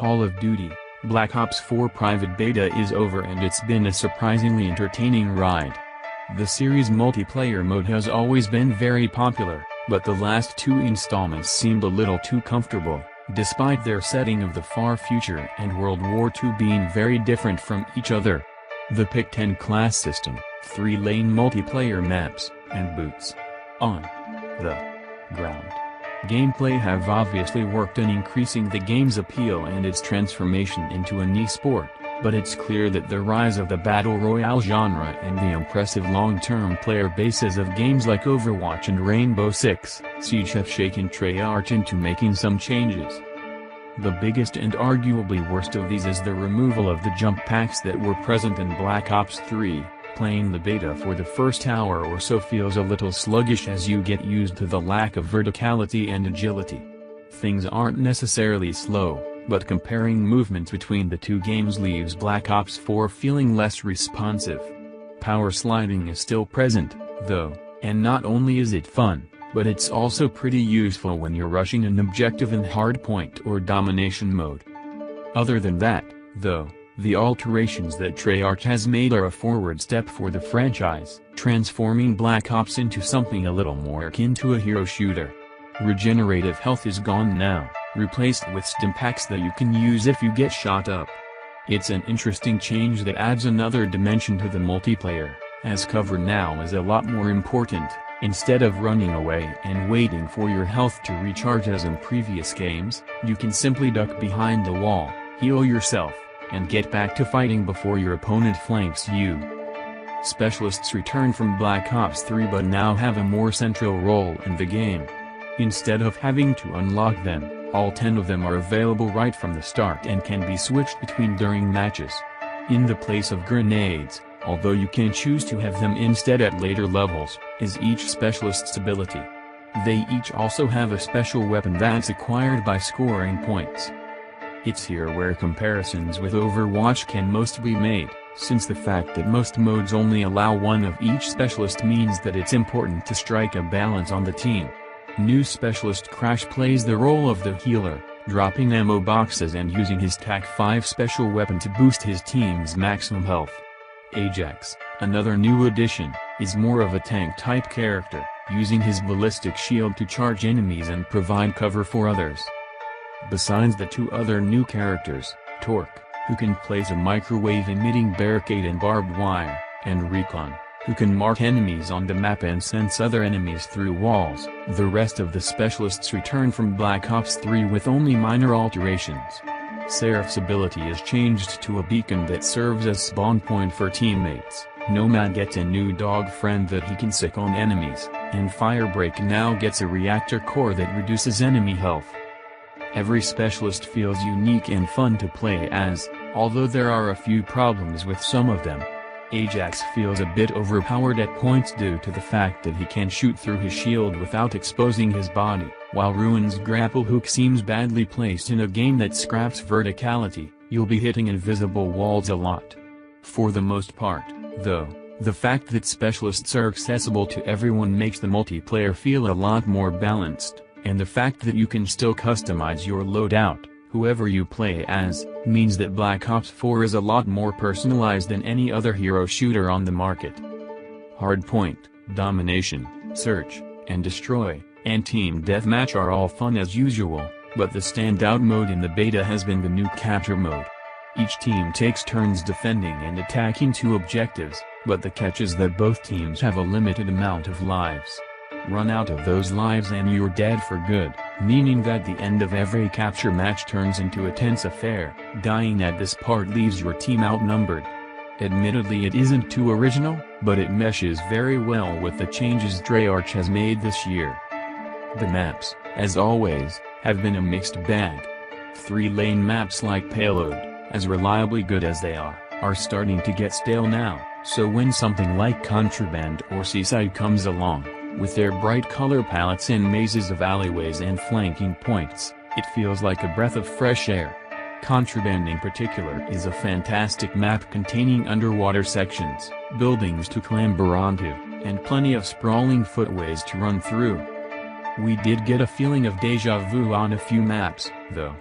Call of Duty: Black Ops 4 private beta is over and it's been a surprisingly entertaining ride. The series' multiplayer mode has always been very popular, but the last two installments seemed a little too comfortable, despite their setting of the far future and World War II being very different from each other. The Pick-10 class system, 3-lane multiplayer maps, and boots on the ground gameplay have obviously worked in increasing the game's appeal and its transformation into an e-sport, but it's clear that the rise of the battle royale genre and the impressive long-term player bases of games like Overwatch and Rainbow Six Siege have shaken Treyarch into making some changes. The biggest and arguably worst of these is the removal of the jump packs that were present in Black Ops 3. Playing the beta for the first hour or so feels a little sluggish as you get used to the lack of verticality and agility. Things aren't necessarily slow, but comparing movements between the two games leaves Black Ops 4 feeling less responsive. Power sliding is still present, though, and not only is it fun, but it's also pretty useful when you're rushing an objective in hardpoint or domination mode. Other than that, though, the alterations that Treyarch has made are a forward step for the franchise, transforming Black Ops into something a little more akin to a hero shooter. Regenerative health is gone now, replaced with stim packs that you can use if you get shot up. It's an interesting change that adds another dimension to the multiplayer, as cover now is a lot more important. Instead of running away and waiting for your health to recharge as in previous games, you can simply duck behind the wall, heal yourself, and get back to fighting before your opponent flanks you. Specialists return from Black Ops 3 but now have a more central role in the game. Instead of having to unlock them, all 10 of them are available right from the start and can be switched between during matches. In the place of grenades, although you can choose to have them instead at later levels, is each specialist's ability. They each also have a special weapon that's acquired by scoring points. It's here where comparisons with Overwatch can most be made, since the fact that most modes only allow one of each specialist means that it's important to strike a balance on the team. New Specialist Crash plays the role of the healer, dropping ammo boxes and using his TAC-5 special weapon to boost his team's maximum health. Ajax, another new addition, is more of a tank-type character, using his ballistic shield to charge enemies and provide cover for others. Besides the two other new characters, Torque, who can place a microwave-emitting barricade and barbed wire, and Recon, who can mark enemies on the map and sense other enemies through walls, the rest of the specialists return from Black Ops 3 with only minor alterations. Seraph's ability is changed to a beacon that serves as spawn point for teammates, Nomad gets a new dog friend that he can sick on enemies, and Firebreak now gets a reactor core that reduces enemy health. Every specialist feels unique and fun to play as, although there are a few problems with some of them. Ajax feels a bit overpowered at points due to the fact that he can shoot through his shield without exposing his body, while Ruin's grapple hook seems badly placed in a game that scraps verticality. You'll be hitting invisible walls a lot. For the most part, though, the fact that specialists are accessible to everyone makes the multiplayer feel a lot more balanced, and the fact that you can still customize your loadout, whoever you play as, means that Black Ops 4 is a lot more personalized than any other hero shooter on the market. Hardpoint, Domination, Search, and Destroy, and Team Deathmatch are all fun as usual, but the standout mode in the beta has been the new Capture mode. Each team takes turns defending and attacking two objectives, but the catch is that both teams have a limited amount of lives. Run out of those lives and you're dead for good, meaning that the end of every capture match turns into a tense affair. Dying at this part leaves your team outnumbered. Admittedly, it isn't too original, but it meshes very well with the changes Treyarch has made this year. The maps, as always, have been a mixed bag. 3-lane maps like Payload, as reliably good as they are starting to get stale now, so when something like Contraband or Seaside comes along, with their bright color palettes and mazes of alleyways and flanking points, it feels like a breath of fresh air. Contraband in particular is a fantastic map containing underwater sections, buildings to clamber onto, and plenty of sprawling footways to run through. We did get a feeling of deja vu on a few maps, though.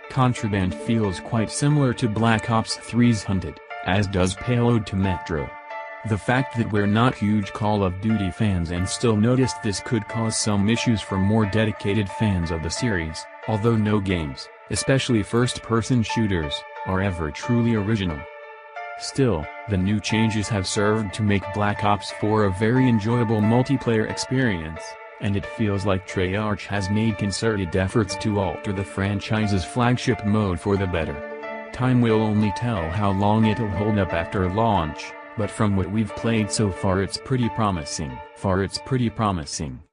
Contraband feels quite similar to Black Ops 3's Hunted, as does Payload to Metro. The fact that we're not huge Call of Duty fans and still noticed this could cause some issues for more dedicated fans of the series, although no games, especially first-person shooters, are ever truly original. Still, the new changes have served to make Black Ops 4 a very enjoyable multiplayer experience, and it feels like Treyarch has made concerted efforts to alter the franchise's flagship mode for the better. Time will only tell how long it'll hold up after launch, but from what we've played so far it's pretty promising.